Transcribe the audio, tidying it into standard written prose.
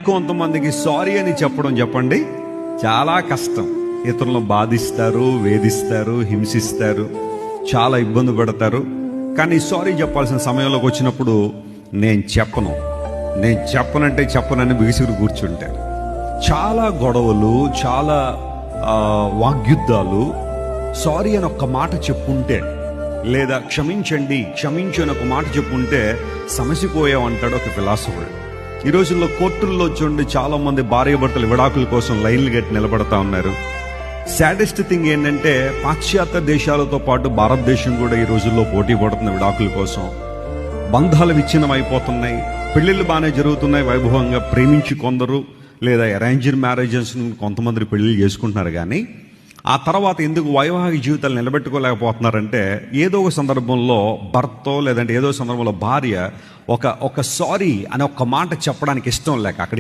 కొంతమందికి సారీ అని చెప్పడం చెప్పండి చాలా కష్టం. ఇతరులను బాధిస్తారు, వేధిస్తారు, హింసిస్తారు, చాలా ఇబ్బంది పడతారు. కానీ సారీ చెప్పాల్సిన సమయంలోకి వచ్చినప్పుడు నేను చెప్పనంటే చెప్పనని బిగిసిరి కూర్చుంటారు. చాలా గొడవలు, చాలా వాగ్యుద్ధాలు సారీ అని ఒక్క మాట చెప్పుంటే, లేదా క్షమించండి క్షమించు అని ఒక మాట చెప్పుంటే సమసిపోయామంటాడు ఒక ఫిలాసఫర్. ఈ రోజుల్లో కోర్టుల్లో చూడండి, చాలా మంది భార్య భర్తలు విడాకుల కోసం లైన్లు కట్టి నిలబడతా ఉన్నారు. సాడెస్ట్ థింగ్ ఏంటంటే, పాశ్చాత్య దేశాలతో పాటు భారతదేశం కూడా ఈ రోజుల్లో పోటీ పడుతున్న విడాకుల కోసం. బంధాలు విచ్ఛిన్నం అయిపోతున్నాయి, పెళ్లిళ్ళు బాగానే జరుగుతున్నాయి వైభవంగా, ప్రేమించి కొందరు, లేదా అరేంజ్డ్ మ్యారేజెస్ కొంతమంది పెళ్లిళ్ళు చేసుకుంటున్నారు. కానీ ఆ తర్వాత ఎందుకు వైవాహిక జీవితాలు నిలబెట్టుకోలేకపోతున్నారంటే, ఏదో ఒక సందర్భంలో భర్తో లేదంటే ఏదో సందర్భంలో భార్య ఒక సారీ అనే ఒక్క మాట చెప్పడానికి ఇష్టం లేక అక్కడ